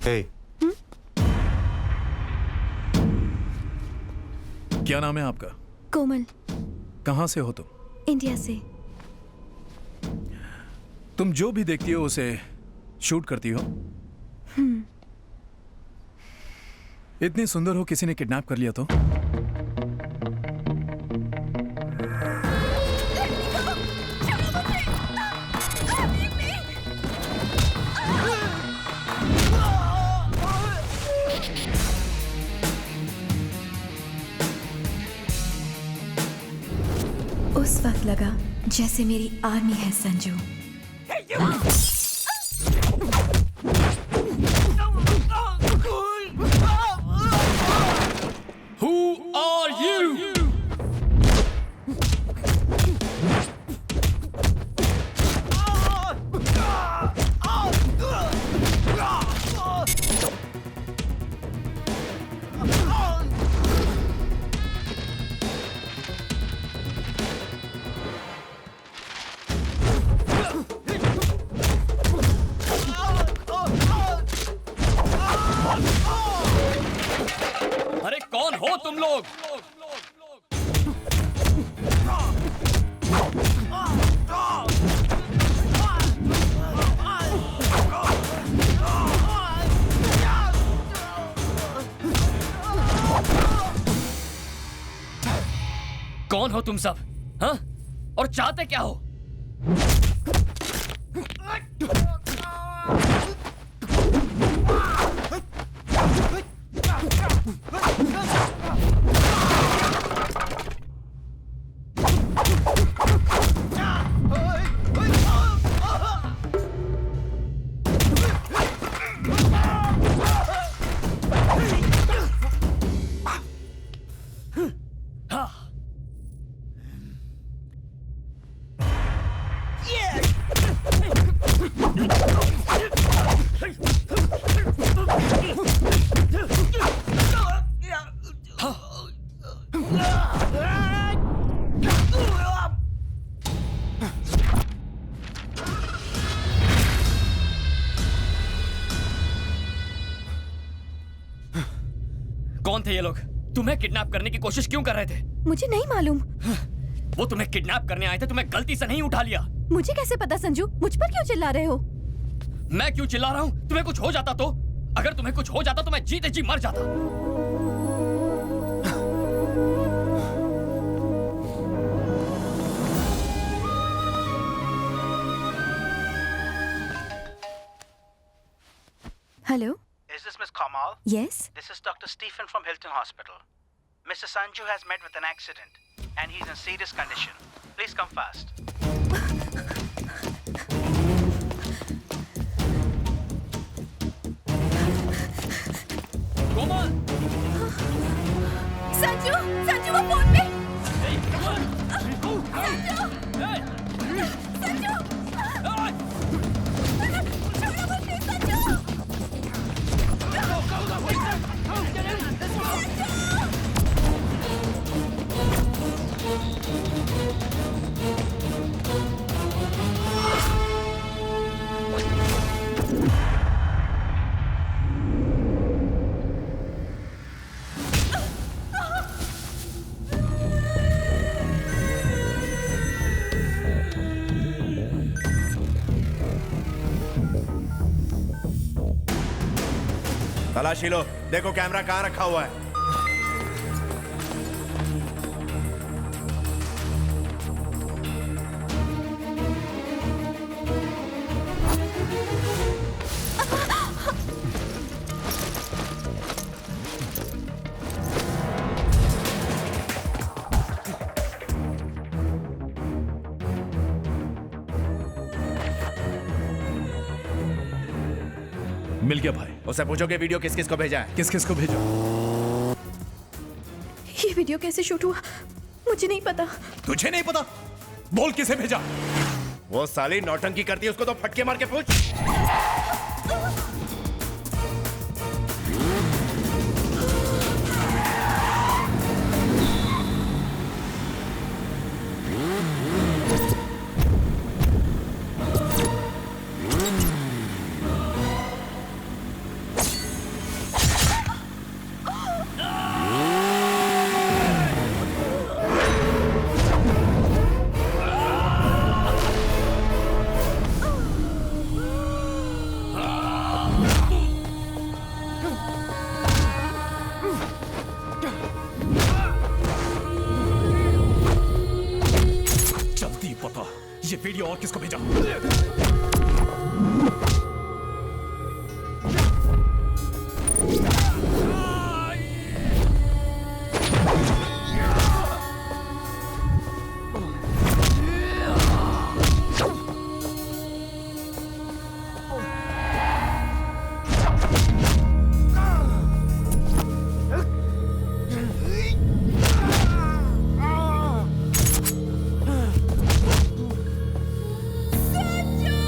Hey, क्या नाम है आपका? कोमल, कहाँ से हो तुम? इंडिया से। तुम जो भी देखती हो उसे शूट करती हो? इतनी सुंदर हो, किसी ने किडनैप कर लिया तो? उस वक्त लगा जैसे मेरी आर्मी है संजू। Who are you? अरे कौन हो तुम लोग? कौन हो तुम सब? हाँ? और चाहते क्या हो? कौन थे ये लोग? तुम्हें किडनैप करने की कोशिश क्यों कर रहे थे? मुझे नहीं मालूम। वो तुम्हें किडनैप करने आए थे, तुम्हें गलती से नहीं उठा लिया। मुझे कैसे पता संजू? मुझ पर क्यों चिल्ला रहे हो? मैं क्यों चिल्ला रहा हूँ? तुम्हें कुछ हो जाता तो? अगर तुम्हें कुछ हो जाता तो मैं जीते जी मर जाता। Hello. Is this Miss Kamal? Yes. This is Dr. Stephen from Hilton Hospital. Mr. Sanju has met with an accident and he's in serious condition. Please come fast. कोमल! संजू, संजू वो फोन पे। संजू, संजू। छोड़ो मुझे, संजू। तलाशी लो, देखो कैमरा कहाँ रखा हुआ है। मिल गया भाई। उसे पूछो कि वीडियो किस किस को भेजा है। किस किस को भेजा? ये वीडियो कैसे शूट हुआ मुझे नहीं पता। तुझे नहीं पता? बोल किसे भेजा? वो साली नौटंकी करती है, उसको तो फटके मार के पूछ। बताइए और किसको भेजा? संजू!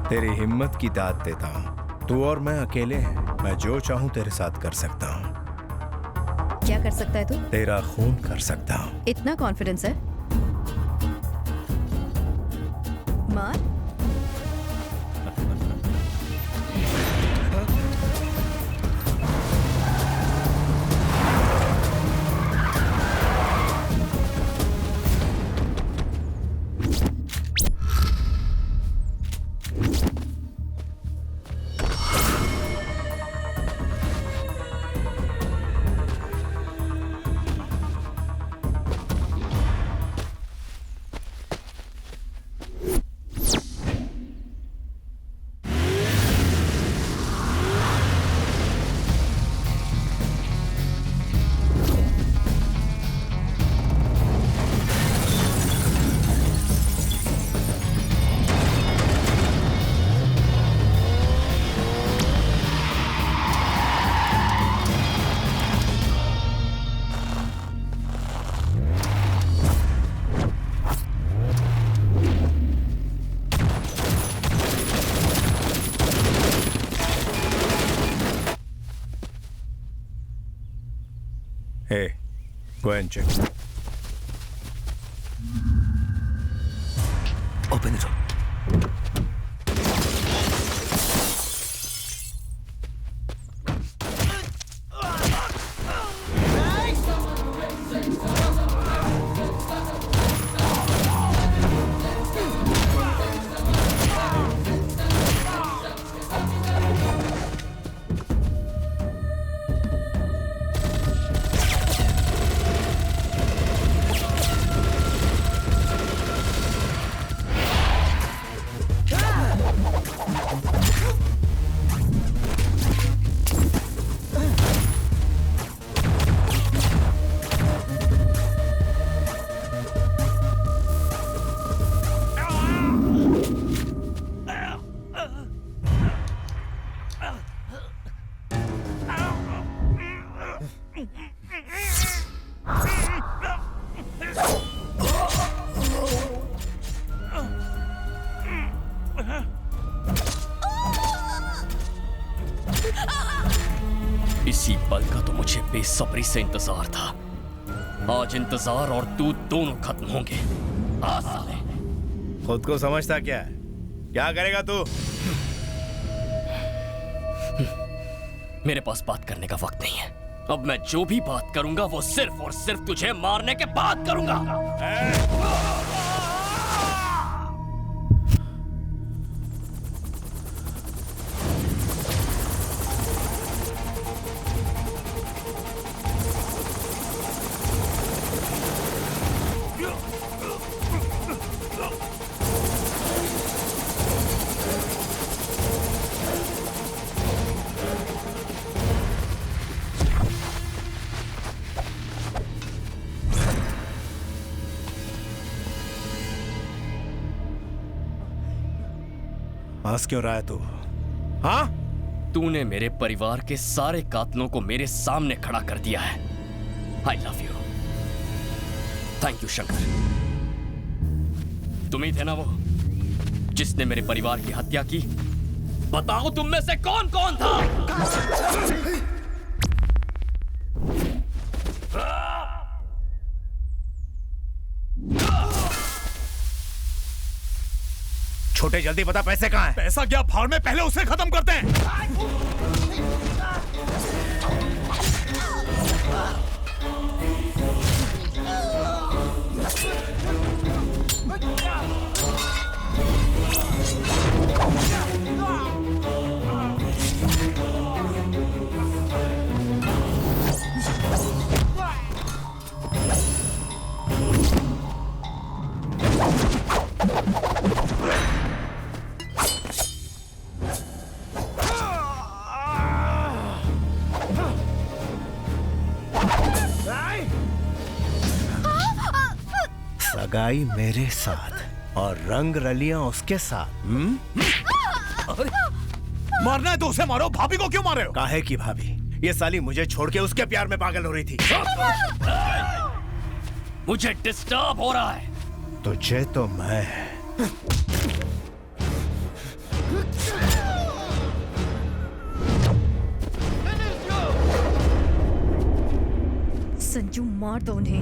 तेरी हिम्मत की दाद देता हूँ। तू और मैं अकेले हैं। मैं जो चाहूँ तेरे साथ कर सकता हूँ। क्या कर सकता है तू? तेरा खून कर सकता हूँ। इतना कॉन्फिडेंस है? मार। Hey, go and check. Open the door. इसी पल का तो मुझे बेसब्री से इंतजार था। आज इंतजार और तू दोनों खत्म होंगे। आ साले। खुद को समझता क्या है? क्या करेगा तू? मेरे पास बात करने का वक्त नहीं है। अब मैं जो भी बात करूंगा वो सिर्फ और सिर्फ तुझे मारने के बाद करूंगा। हंस क्यों रहा है तू? हाँ? तूने मेरे परिवार के सारे कातलों को मेरे सामने खड़ा कर दिया है। I love you. Thank you Shankar. तुम ही थे ना वो जिसने मेरे परिवार की हत्या की? बताओ तुम में से कौन कौन था? छोटे जल्दी बता, पैसे कहाँ हैं? पैसा क्या भाड़ में, पहले उसे खत्म करते हैं। सगाई मेरे साथ और रंग रलियां उसके साथ। मारना है तो उसे मारो, भाभी को क्यों मार रहे हो? काहे की भाभी? ये साली मुझे छोड़ के उसके प्यार में पागल हो रही थी। मुझे डिस्टर्ब हो रहा है। तुझे तो मैं संजू मार दो उन्हें।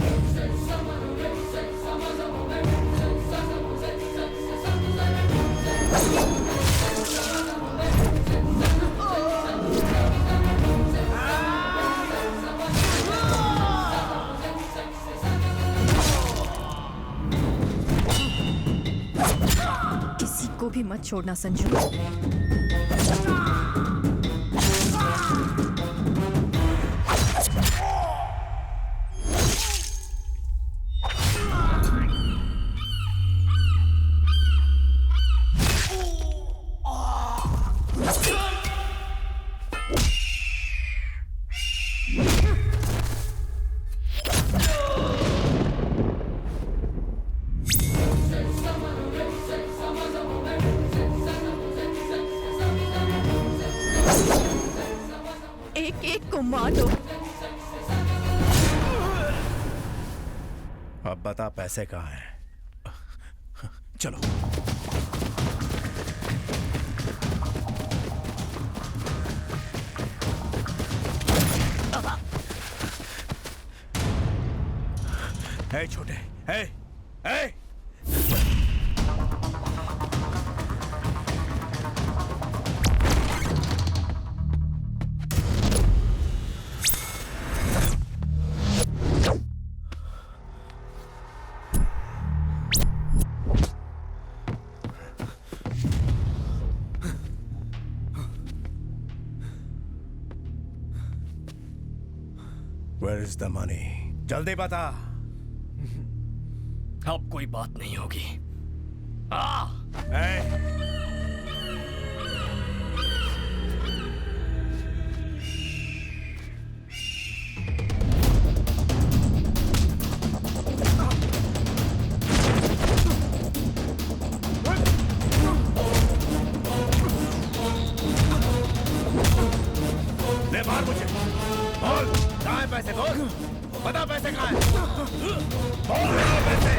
किसी को भी मत छोड़ना संजू। एक एक को मार दो। अब बता पैसे कहाँ हैं? चलो। हे छोटे, हे, हे! Where is the money? जल्दी बता। अब कोई बात नहीं होगी। ले मार मुझे। बोल कहाँ है पैसे? बोल बता पैसे कहाँ है? बोल कहाँ है पैसे?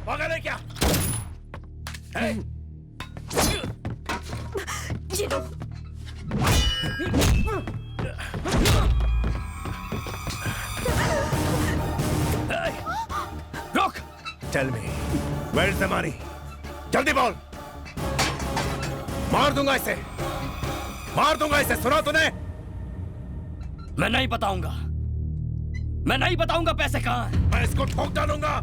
पागल है क्या? ये लो। रुक! Tell me, where is the money? जल्दी बोल। मार दूंगा इसे। मार दूंगा इसे। सुना तूने? मैं नहीं बताऊंगा। मैं नहीं बताऊंगा पैसे कहाँ हैं। मैं इसको ठोक डालूंगा।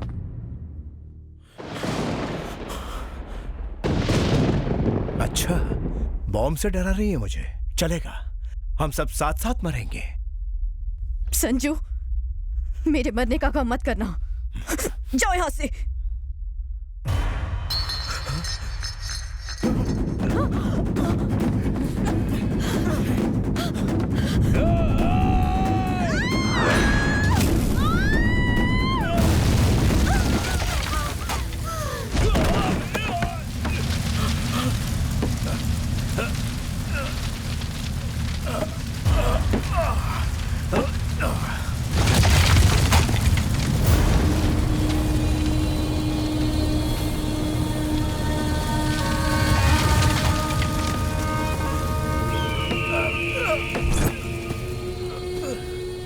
अच्छा, बॉम्ब से डरा रही है मुझे। चलेगा, हम सब साथ साथ मरेंगे। संजू, मेरे मरने का काम मत करना। जाओ यहां से।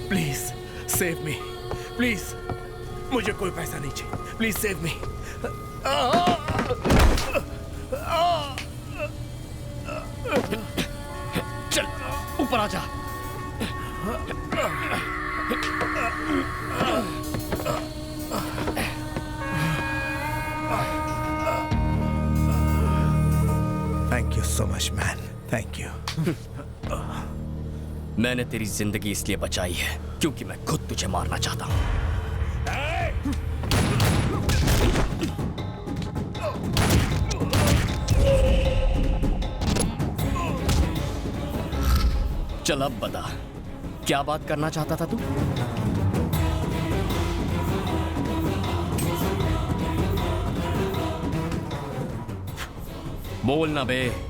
Please save me. प्लीज, मुझे कोई पैसा नहीं चाहिए। Please save me. चल ऊपर आ जा। Thank you so much man. Thank you. मैंने तेरी जिंदगी इसलिए बचाई है क्योंकि मैं खुद तुझे मारना चाहता हूं। चल अब बता, क्या बात करना चाहता था तू? बोल ना बे।